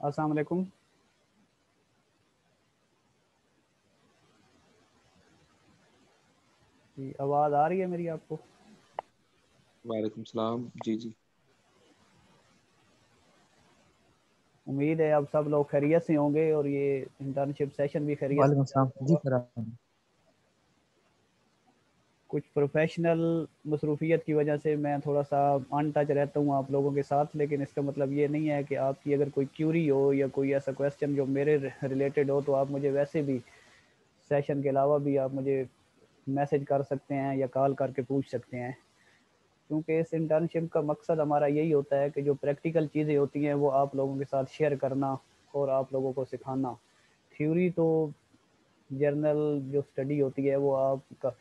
अस्सलाम वालेकुम। जी, आवाज़ आ रही है मेरी आपको? वालेकुम सलाम। जी जी। उम्मीद है आप सब लोग खैरियत से होंगे और ये इंटर्नशिप सेशन भी खैरियत से वालेकुम सलाम जी होगा। फरहान। कुछ प्रोफेशनल मसरूफियत की वजह से मैं थोड़ा सा अनटच रहता हूँ आप लोगों के साथ, लेकिन इसका मतलब ये नहीं है कि आपकी अगर कोई क्यूरी हो या कोई ऐसा क्वेश्चन जो मेरे रिलेटेड हो तो आप मुझे वैसे भी सेशन के अलावा भी आप मुझे मैसेज कर सकते हैं या कॉल करके पूछ सकते हैं। क्योंकि इस इंटर्नशिप का मकसद हमारा यही होता है कि जो प्रैक्टिकल चीज़ें होती हैं वो आप लोगों के साथ शेयर करना और आप लोगों को सिखाना। थ्योरी तो जर्नल जो स्टडी होती है वो आप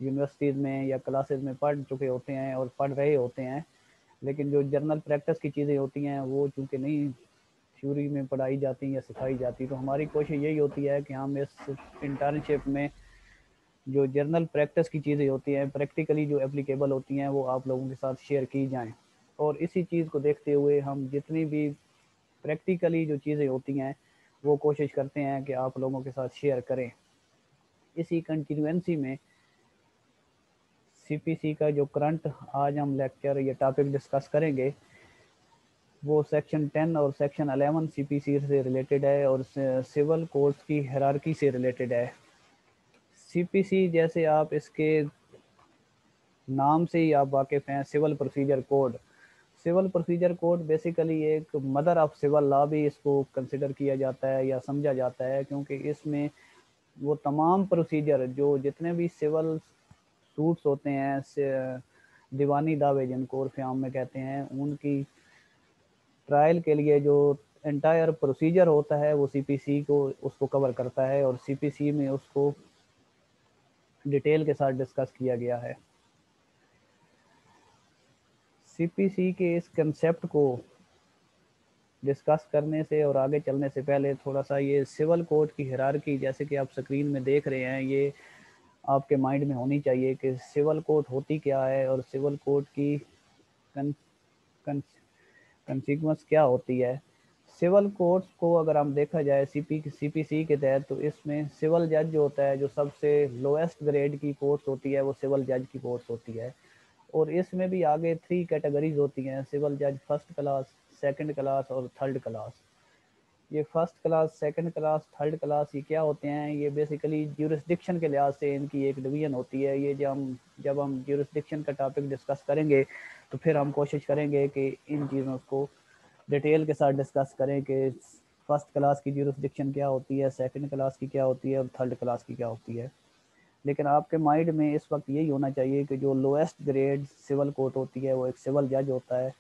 यूनिवर्सिटीज़ में या क्लासेस में पढ़ चुके होते हैं और पढ़ रहे होते हैं, लेकिन जो जर्नल प्रैक्टिस की चीज़ें होती हैं वो चूँकि नहीं थ्योरी में पढ़ाई जाती या सिखाई जाती, तो हमारी कोशिश यही होती है कि हम इस इंटर्नशिप में जो जर्नल प्रैक्टिस की चीज़ें होती हैं, प्रैक्टिकली जो एप्लीकेबल होती हैं, वो आप लोगों के साथ शेयर की जाएँ। और इसी चीज़ को देखते हुए हम जितनी भी प्रैक्टिकली जो चीज़ें होती हैं, वो कोशिश करते हैं कि आप लोगों के साथ शेयर करें। इसी कंटिन्यूएंसी में सीपीसी का जो करंट आज हम लेक्चर या टॉपिक डिस्कस करेंगे, वो सेक्शन 10 और सेक्शन 11 सीपीसी से रिलेटेड है और सिविल कोर्ट्स की हायरार्की से रिलेटेड है। सीपीसी जैसे आप इसके नाम से ही आप वाकिफ़ हैं, civil procedure code. Civil procedure code basically एक मदर ऑफ सिविल लॉ भी इसको कंसिडर किया जाता है या समझा जाता है, क्योंकि इसमें वो तमाम प्रोसीजर जो जितने भी सिविल सूट्स होते हैं, दीवानी दावे जिनको उर्फ़ आम में कहते हैं, उनकी ट्रायल के लिए जो एंटायर प्रोसीजर होता है वो सीपीसी को उसको कवर करता है और सीपीसी में उसको डिटेल के साथ डिस्कस किया गया है। सीपीसी के इस कंसेप्ट को डिस्कस करने से और आगे चलने से पहले थोड़ा सा ये सिविल कोड की हायरार्की, जैसे कि आप स्क्रीन में देख रहे हैं, ये आपके माइंड में होनी चाहिए कि सिविल कोड होती क्या है और सिविल कोड की कन, कन, कंसिक्वेंस क्या होती है। सिविल कोर्ट्स को अगर हम देखा जाए सीपीसी के तहत, तो इसमें सिविल जज जो होता है, जो सबसे लोएस्ट ग्रेड की कोर्ट्स होती है, वो सिविल जज की कोर्ट्स होती है। और इसमें भी आगे 3 कैटेगरीज होती हैं, सिविल जज फर्स्ट क्लास, सेकंड क्लास और थर्ड क्लास। ये first class, second class, third class ये क्या होते हैं? ये बेसिकली ज्यूरिसडिक्शन के लिहाज से इनकी एक डिवीजन होती है। ये जब हम ज्यूरिसडिक्शन का टॉपिक डिस्कस करेंगे तो फिर हम कोशिश करेंगे कि इन चीज़ों को डिटेल के साथ डिस्कस करें कि फर्स्ट क्लास की ज्यूरिसडिक्शन क्या होती है, सेकंड क्लास की क्या होती है और थर्ड क्लास की क्या होती है। लेकिन आपके माइंड में इस वक्त यही होना चाहिए कि जो लोएस्ट ग्रेड सिविल कोर्ट होती है वो एक सिविल जज होता है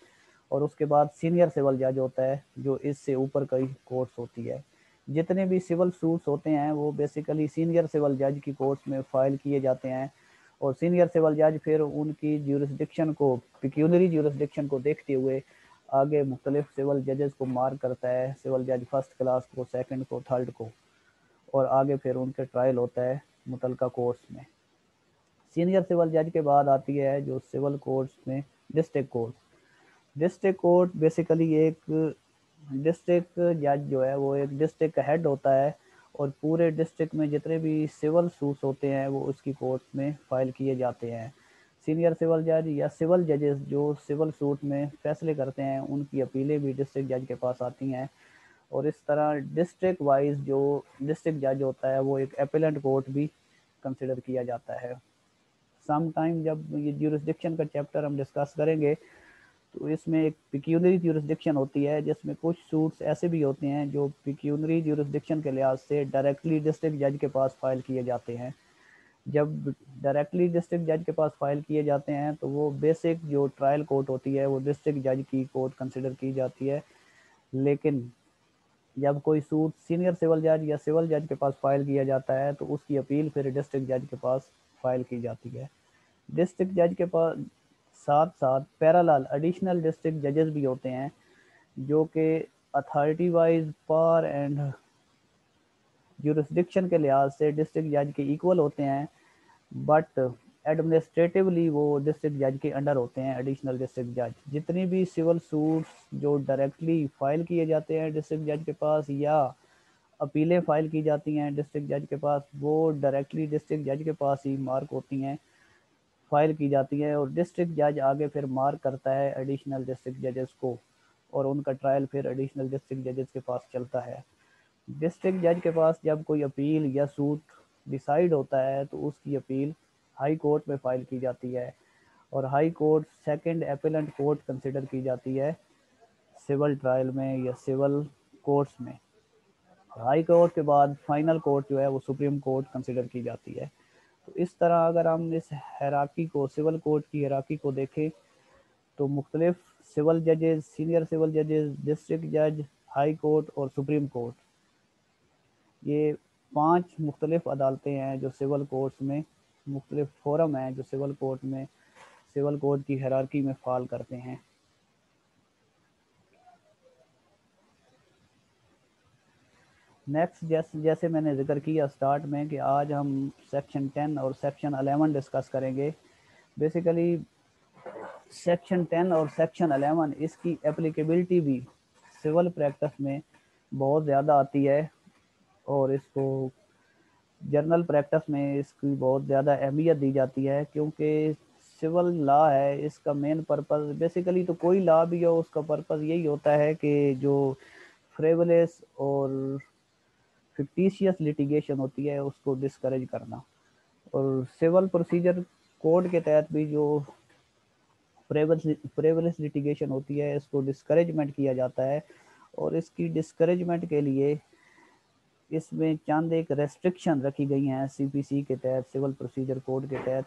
और उसके बाद सीनियर सिविल जज होता है जो इससे ऊपर कई कोर्ट्स होती है। जितने भी सिविल सूट्स होते हैं वो बेसिकली सीनियर सिविल जज की कोर्ट्स में फाइल किए जाते हैं और सीनियर सिविल जज फिर उनकी ज्यूरिसडिक्शन को, पिक्यूलरी ज्यूरिसडिक्शन को देखते हुए आगे मुख्तलिफ सिविल जजेस को मार्क करता है, सिविल जज फर्स्ट क्लास को, सेकंड को, थर्ड को, और आगे फिर उनके ट्रायल होता है मुतलका कोर्ट्स में। सीनियर सिविल जज के बाद आती है जो सिविल कोर्ट्स में district court. District court basically एक डिस्ट्रिक्ट जज जो है वो एक डिस्ट्रिक्ट का हेड होता है और पूरे डिस्ट्रिक्ट में जितने भी सिविल सूट्स होते हैं वो उसकी कोर्ट में फाइल किए जाते हैं। सीनियर सिविल जज या सिविल जजेस जो सिविल सूट में फैसले करते हैं उनकी अपीलें भी डिस्ट्रिक्ट जज के पास आती हैं और इस तरह डिस्ट्रिक्ट वाइज जो डिस्ट्रिक्ट जज होता है वो एक अपीलेंट कोर्ट भी कंसिडर किया जाता है। सम टाइम जब ये ज्यूरिसडिक्शन का चैप्टर हम डिस्कस करेंगे तो इसमें एक पिक्यूनरी ज्यूरिसडिक्शन होती है जिसमें कुछ सूट्स ऐसे भी होते हैं जो पिक्यूनरी ज्यूरिसडिक्शन के लिहाज से डायरेक्टली डिस्ट्रिक्ट जज के पास फाइल किए जाते हैं। जब डायरेक्टली डिस्ट्रिक्ट जज के पास फाइल किए जाते हैं तो वो बेसिक जो ट्रायल कोर्ट होती है वो डिस्ट्रिक्ट जज की कोर्ट कंसिडर की जाती है। लेकिन जब कोई सूट सीनियर सिविल जज या सिविल जज के पास फाइल किया जाता है तो उसकी अपील फिर डिस्ट्रिक्ट जज के पास फाइल की जाती है। डिस्ट्रिक्ट जज के पास साथ साथ पैरेलल एडिशनल डिस्ट्रिक्ट जजेस भी होते हैं जो कि authority wise power and jurisdiction के लिहाज से डिस्ट्रिक्ट जज के इक्वल होते हैं, बट एडमिनिस्ट्रेटिवली वो डिस्ट्रिक्ट जज के अंडर होते हैं, एडिशनल डिस्ट्रिक्ट जज। जितनी भी सिविल सूट्स जो डायरेक्टली फाइल किए जाते हैं डिस्ट्रिक्ट जज के पास, या अपीलें फाइल की जाती हैं डिस्ट्रिक्ट जज के पास, वो डायरेक्टली डिस्ट्रिक्ट जज के पास ही मार्क होती हैं, फाइल की जाती हैं, और डिस्ट्रिक्ट जज आगे फिर मार्क करता है एडिशनल डिस्ट्रिक्ट जजेस को, और उनका ट्रायल फिर एडिशनल डिस्ट्रिक्ट जजेस के पास चलता है। डिस्ट्रिक्ट जज के पास जब कोई अपील या सूट डिसाइड होता है तो उसकी अपील हाई कोर्ट में फाइल की जाती है, और high court second appellant court consider की जाती है सिविल ट्रायल में या सिविल कोर्ट्स में। हाई कोर्ट के बाद फाइनल कोर्ट जो है वो सुप्रीम कोर्ट कंसिडर की जाती है। तो इस तरह अगर हम इस हैरार्की को, सिविल कोर्ट की हैरार्की को देखें, तो मुख्तलिफ सिविल जजेस, सीनियर सिविल जजेस, डिस्ट्रिक्ट जज, हाई कोर्ट और सुप्रीम कोर्ट, ये 5 मुख्तलिफ अदालतें हैं जो सिविल कोर्ट्स में, मुख्तलिफ फोरम हैं जो सिविल कोर्ट में, सिविल कोर्ट की हैरार्की में फॉल करते हैं। नेक्स्ट, जैसे मैंने जिक्र किया स्टार्ट में कि आज हम सेक्शन 10 और सेक्शन 11 डिस्कस करेंगे। बेसिकली सेक्शन 10 और सेक्शन 11 इसकी एप्लीकेबिलिटी भी सिविल प्रैक्टिस में बहुत ज़्यादा आती है, और इसको जर्नल प्रैक्टिस में इसकी बहुत ज़्यादा अहमियत दी जाती है, क्योंकि सिविल लॉ है, इसका मेन पर्पस, बेसिकली तो कोई लॉ भी हो उसका पर्पस यही होता है कि जो फ्रेवलेस और फिक्टिशियस लिटिगेशन होती है उसको डिस्करेज करना। और सिविल प्रोसीजर कोड के तहत भी जो फ्रेवलेस लिटिगेशन होती है इसको डिस्करेजमेंट किया जाता है, और इसकी डिस्करेजमेंट के लिए इसमें चंद एक रेस्ट्रिक्शन रखी गई हैं सीपीसी के तहत, सिविल प्रोसीजर कोड के तहत,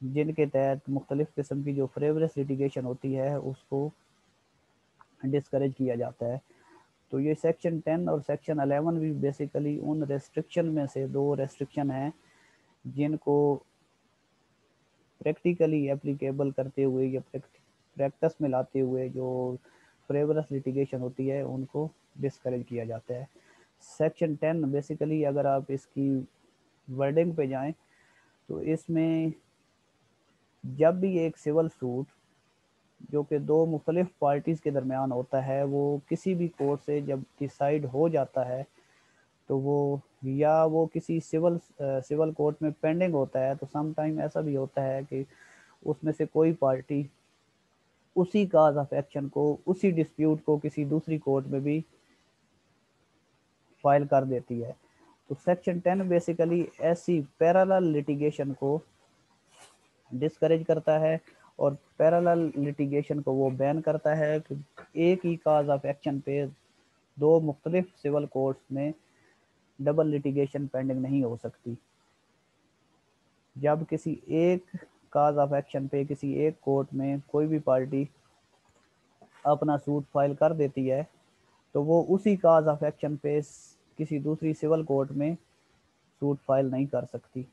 जिनके तहत मुख्तलिफ किस्म की जो फ्रेवलेस लिटिगेशन होती है उसको डिस्करेज किया जाता है। तो ये सेक्शन 10 और सेक्शन 11 भी बेसिकली उन रेस्ट्रिक्शन में से 2 रेस्ट्रिक्शन हैं जिनको प्रैक्टिकली एप्लीकेबल करते हुए या प्रैक्टिस में लाते हुए जो फ्रेवलेस लिटिगेशन होती है उनको डिस्करेज किया जाता है। सेक्शन 10 बेसिकली अगर आप इसकी वर्डिंग पे जाएं तो इसमें जब भी एक सिविल सूट जो कि 2 मुख्तलिफ पार्टीज़ के दरमियान होता है वो किसी भी कोर्ट से जब डिसाइड हो जाता है, तो वो किसी सिविल कोर्ट में पेंडिंग होता है, तो सम टाइम ऐसा भी होता है कि उसमें से कोई पार्टी उसी काज ऑफ एक्शन को, उसी डिस्प्यूट को किसी दूसरी कोर्ट में भी फाइल कर देती है। तो सेक्शन 10 बेसिकली ऐसी पैरेलल लिटिगेशन को डिस्करेज करता है, और पैरेलल लिटिगेशन को वो बैन करता है कि एक ही काज ऑफ एक्शन पे 2 मुख्तलिफ सिविल कोर्ट्स में डबल लिटिगेशन पेंडिंग नहीं हो सकती। जब किसी एक काज ऑफ एक्शन पे किसी एक कोर्ट में कोई भी पार्टी अपना सूट फाइल कर देती है, तो वो उसी काज ऑफ एक्शन पे किसी दूसरी सिविल कोर्ट में सूट फाइल नहीं कर सकती।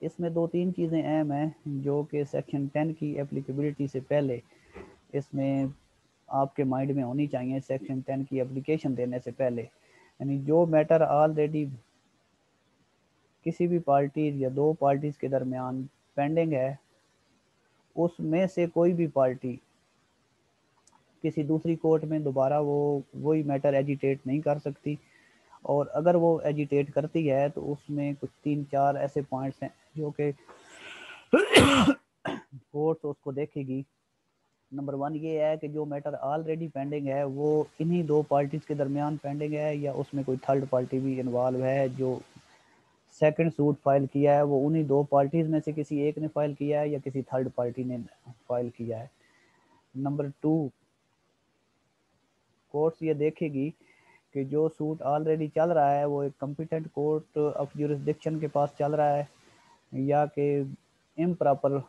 इसमें 2-3 चीज़ें अहम हैं जो कि सेक्शन 10 की एप्लीकेबिलिटी से पहले इसमें आपके माइंड में होनी चाहिए सेक्शन 10 की एप्लीकेशन देने से पहले। यानी जो मैटर ऑलरेडी किसी भी पार्टी या 2 पार्टीज़ के दरमियान पेंडिंग है, उसमें से कोई भी पार्टी किसी दूसरी कोर्ट में दोबारा वही मैटर एजिटेट नहीं कर सकती, और अगर वो एजिटेट करती है तो उसमें कुछ 3-4 ऐसे पॉइंट्स हैं जो कि कोर्ट उसको देखेगी। नंबर 1 ये है कि जो मैटर ऑलरेडी पेंडिंग है वो इन्हीं 2 पार्टीज़ के दरमियान पेंडिंग है, या उसमें कोई थर्ड पार्टी भी इन्वॉल्व है, जो सेकंड सूट फाइल किया है वो उन्हीं 2 पार्टीज़ में से किसी एक ने फाइल किया है या किसी थर्ड पार्टी ने फाइल किया है। नंबर 2, कोर्ट्स ये देखेगी कि जो सूट ऑलरेडी चल रहा है वो एक कॉम्पिटेंट कोर्ट ऑफ ज्यूरिसडिक्शन के पास चल रहा है या कि इम्प्रॉपर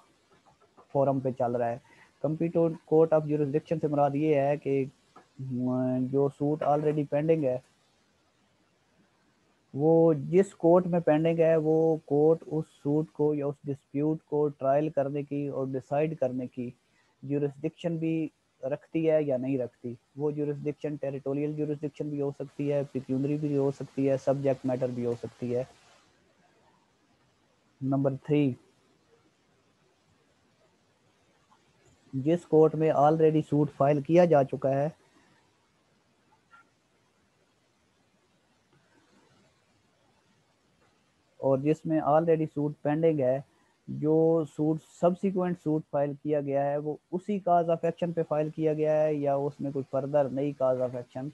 फोरम पे चल रहा है। कॉम्पिटेंट कोर्ट ऑफ ज्यूरिसडिक्शन से मुराद ये है कि जो सूट ऑलरेडी पेंडिंग है वो जिस कोर्ट में पेंडिंग है वो कोर्ट उस सूट को या उस डिस्प्यूट को ट्रायल करने की और डिसाइड करने की ज्यूरिसडिक्शन भी रखती है या नहीं रखती। वो जुरिस्डिक्शन टेरिटोरियल जुरिस्डिक्शन भी हो सकती है, पिक्यूनरी भी हो सकती है, सब्जेक्ट मैटर भी हो सकती है। नंबर 3, जिस कोर्ट में ऑलरेडी सूट फाइल किया जा चुका है और जिसमें ऑलरेडी सूट पेंडिंग है, जो सूट सब्सिक्वेंट सूट फाइल किया गया है वो उसी काज ऑफ एक्शन पे फाइल किया गया है या उसमें कोई फर्दर नई काज ऑफ एक्शन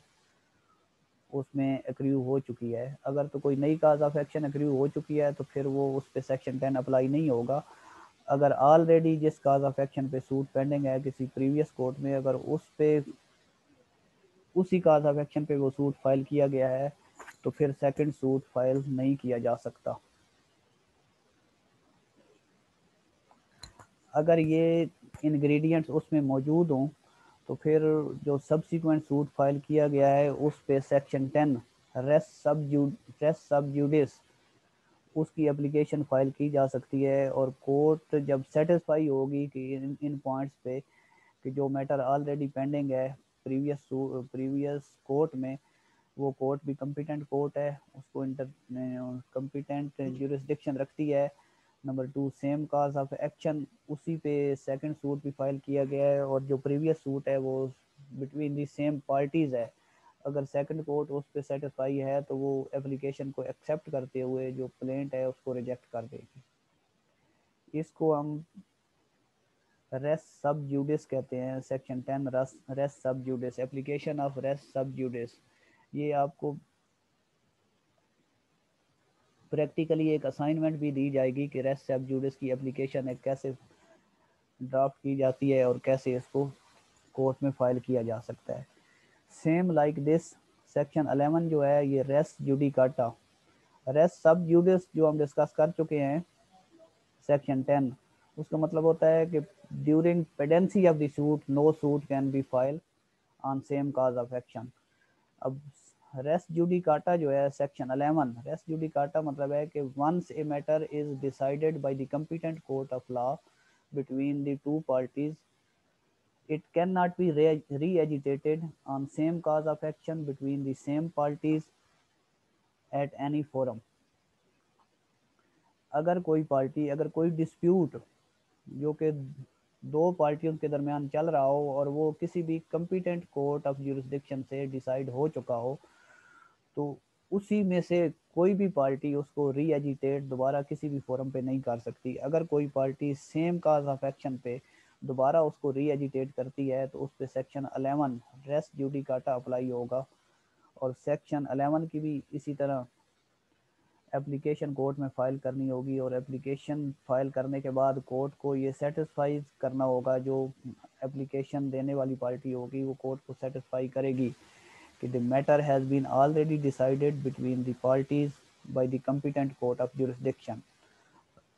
उसमें एक्रू हो चुकी है। अगर तो कोई नई काज ऑफ एक्शन एक्रू हो चुकी है तो फिर वो उस पर सेक्शन 10 अप्लाई नहीं होगा। अगर ऑलरेडी जिस काज ऑफ एक्शन पे सूट पेंडिंग है किसी प्रीवियस कोर्ट में, अगर उस पे उसी काज ऑफ एक्शन पे वो सूट फाइल किया गया है तो फिर सेकंड सूट फाइल नहीं किया जा सकता। अगर ये इंग्रेडिएंट्स उसमें मौजूद हों तो फिर जो सब्सिक्वेंट सूट फाइल किया गया है उस पे सेक्शन 10 रेस सब जुडिस उसकी एप्लीकेशन फाइल की जा सकती है। और कोर्ट जब सेटिस्फाई होगी कि इन पॉइंट्स पे कि जो मैटर ऑलरेडी पेंडिंग है प्रीवियस कोर्ट में, वो कोर्ट भी कम्पिटेंट कोर्ट है, उसको कम्पिटेंट ज्यूरिसडिक्शन रखती है। Number 2, same cause of action उसी पे सेकंड सूट भी फाइल किया गया है और जो प्रीवियस सूट है वो बिटवीन दी सेम पार्टीज है। अगर सेकंड कोर्ट उस पर सेटिस्फाई है तो वो एप्लीकेशन को एक्सेप्ट करते हुए जो प्लेंट है उसको रिजेक्ट कर देगी। इसको हम रेस सब जुडिस कहते हैं। सेक्शन 10 रेस सब जुडिस, एप्लीकेशन ऑफ रेस सब जुडिस। ये आपको प्रैक्टिकली एक असाइनमेंट भी दी जाएगी कि रेस सब जुडिस की एप्लीकेशन है कैसे ड्राफ्ट की जाती है और कैसे इसको कोर्ट में फाइल किया जा सकता है। सेम लाइक दिस सेक्शन 11 जो है ये रेस जुडिकाटा, रेस सब जुडिस जो हम डिस्कस कर चुके हैं सेक्शन 10, उसका मतलब होता है कि during pendency of the suit no suit can be file on same cause of action. अब रेस जुडिकाटा जो है सेक्शन 11, रेस जुडिकाटा मतलब है कि once a matter is decided by the competent court of law between the two parties, it cannot be re-agitated on same cause of action between the same parties at any forum। अगर कोई dispute जो कि दो पार्टियों के दरमियान चल रहा हो और वो किसी भी कम्पिटेंट कोर्ट ऑफ ज्यूरिसडिक्शन से डिसाइड हो चुका हो, तो उसी में से कोई भी पार्टी उसको री एजिटेट दोबारा किसी भी फोरम पे नहीं कर सकती। अगर कोई party same cause of action पे दोबारा उसको री एजिटेट करती है तो उस पर सेक्शन 11 रेस जुडिकाटा अप्लाई होगा। और सेक्शन 11 की भी इसी तरह एप्लीकेशन कोर्ट में फाइल करनी होगी और एप्लीकेशन फाइल करने के बाद कोर्ट को ये सेटिस्फाई करना होगा, जो एप्लीकेशन देने वाली पार्टी होगी वो कोर्ट को सेटिस्फाई करेगी कि the matter has been already decided between the parties by the competent court of jurisdiction।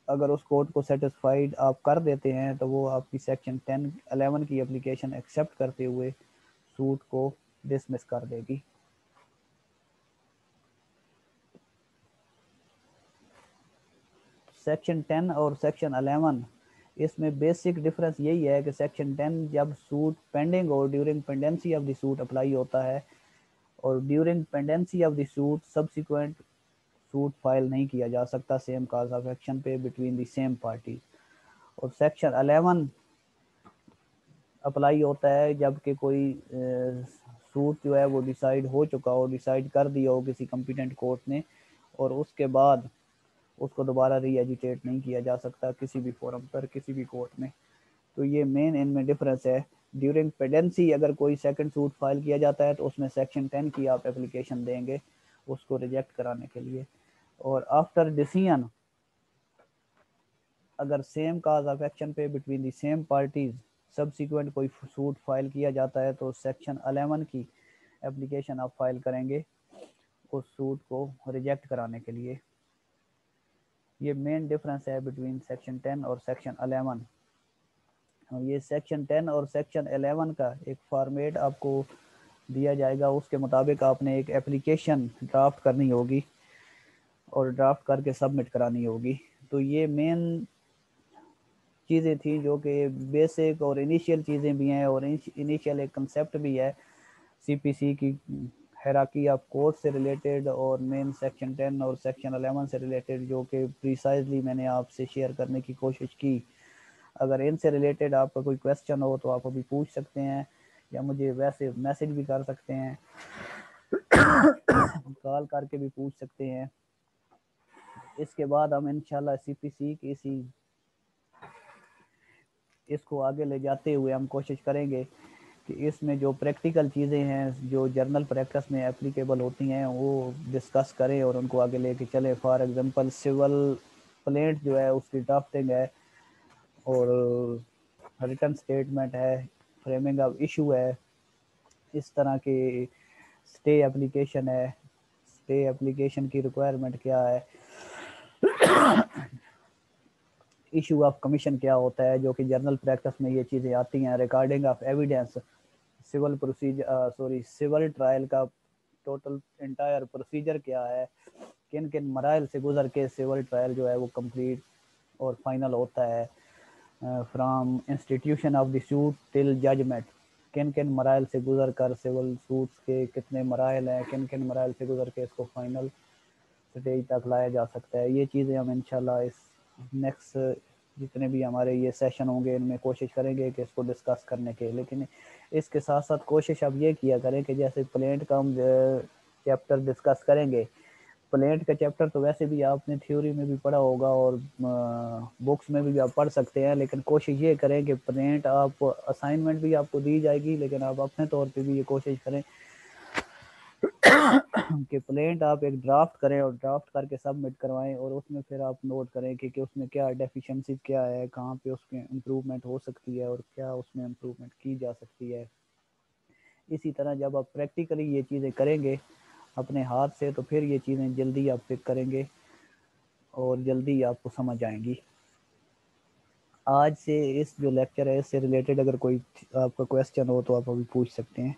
अगर उस कोर्ट को सेटिस्फाइड आप कर देते हैं तो वो आपकी सेक्शन 10-11 की एप्लीकेशन एक्सेप्ट करते हुए सूट को डिसमिस कर देगी। सेक्शन 10 और सेक्शन 11 इसमें बेसिक डिफरेंस यही है कि सेक्शन 10 जब सूट पेंडिंग और during pendency of the suit apply होता है और during pendency of the suit subsequent suit file नहीं किया जा सकता सेम काज ऑफ एक्शन पे बिटवीन द सेम पार्टी। और सेक्शन 11 अप्लाई होता है जबकि कोई सूट जो है वो डिसाइड हो चुका हो, डिसाइड कर दिया हो किसी कॉम्पिटेंट कोर्ट ने और उसके बाद उसको दोबारा री एजिटेट नहीं किया जा सकता किसी भी फोरम पर किसी भी कोर्ट में। तो ये मेन इनमें डिफरेंस है। ड्यूरिंग पेडेंसी अगर कोई सेकंड सूट फाइल किया जाता है तो उसमें सेक्शन 10 की आप एप्लीकेशन देंगे उसको रिजेक्ट कराने के लिए। और आफ्टर डिसीजन अगर सेम काज ऑफ एक्शन पे between the same parties subsequent कोई सूट फाइल किया जाता है तो सेक्शन 11 की एप्लीकेशन आप फाइल करेंगे उस सूट को रिजेक्ट कराने के लिए। ये मेन डिफरेंस है बिटवीन सेक्शन 10 और सेक्शन 11। ये सेक्शन 10 और सेक्शन 11 का एक फॉर्मेट आपको दिया जाएगा, उसके मुताबिक आपने एक एप्लीकेशन ड्राफ्ट करनी होगी और ड्राफ्ट करके सबमिट करानी होगी। तो ये मेन चीज़ें थी जो कि बेसिक और इनिशियल चीज़ें भी हैं, और इनिशियल एक कंसेप्ट भी है सीपीसी की हायरार्की ऑफ कोर्स से रिलेटेड, और मेन सेक्शन 10 और सेक्शन 11 से रिलेटेड, जो कि प्रिसाइजली मैंने आपसे शेयर करने की कोशिश की। अगर इनसे रिलेटेड आपका कोई क्वेश्चन हो तो आप अभी पूछ सकते हैं, या मुझे वैसे मैसेज भी कर सकते हैं, कॉल करके भी पूछ सकते हैं। इसके बाद हम इंशाल्लाह सीपीसी की इसको आगे ले जाते हुए हम कोशिश करेंगे कि इसमें जो प्रैक्टिकल चीज़ें हैं जो जर्नल प्रैक्टिस में एप्लीकेबल होती हैं वो डिस्कस करें और उनको आगे लेके चलें। फॉर एग्जांपल सिविल प्लेंट जो है उसकी ड्राफ्टिंग है, और रिटर्न स्टेटमेंट है, फ्रेमिंग ऑफ इशू है, इस तरह की स्टे एप्लीकेशन है, स्टे एप्लीकेशन की रिक्वायरमेंट क्या है, इशू ऑफ कमीशन क्या होता है, जो कि जर्नल प्रैक्टिस में ये चीज़ें आती हैं। Recording of evidence, civil procedure civil trial का टोटल इंटायर प्रोसीजर क्या है, किन किन मराइल से गुजर के सिविल ट्रायल जो है वो कंप्लीट और फाइनल होता है। From institution of the suit till judgement, किन किन मराइल से गुजर कर सिविल सूट्स के कितने मराइल हैं, किन किन मराइल से गुजर के इसको फाइनल स्टेज तक लाया जा सकता है। ये चीज़ें हम इंशाल्लाह इस नेक्स्ट जितने भी हमारे ये सेशन होंगे इनमें कोशिश करेंगे कि इसको डिस्कस करने के। लेकिन इसके साथ साथ कोशिश अब ये किया करें कि जैसे प्लेंट का हम चैप्टर डिस्कस करेंगे, प्लेंट का चैप्टर तो वैसे भी आपने थ्योरी में भी पढ़ा होगा और बुक्स में भी आप पढ़ सकते हैं, लेकिन कोशिश ये करें कि प्लेंट आप असाइनमेंट भी आपको दी जाएगी, लेकिन आप अपने तौर पे भी ये कोशिश करें कि प्लेंट आप एक ड्राफ्ट करें और ड्राफ्ट करके सबमिट करवाएं, और उसमें फिर आप नोट करें कि उसमें क्या डेफिशिएंसी क्या है, कहाँ पे उसमें इम्प्रूवमेंट हो सकती है और क्या उसमें इम्प्रूवमेंट की जा सकती है। इसी तरह जब आप प्रैक्टिकली ये चीज़ें करेंगे अपने हाथ से तो फिर ये चीज़ें जल्दी आप पिक करेंगे और जल्दी आपको समझ आएंगी। आज से इस जो लेक्चर है इससे रिलेटेड अगर कोई आपका क्वेश्चन हो तो आप अभी पूछ सकते हैं।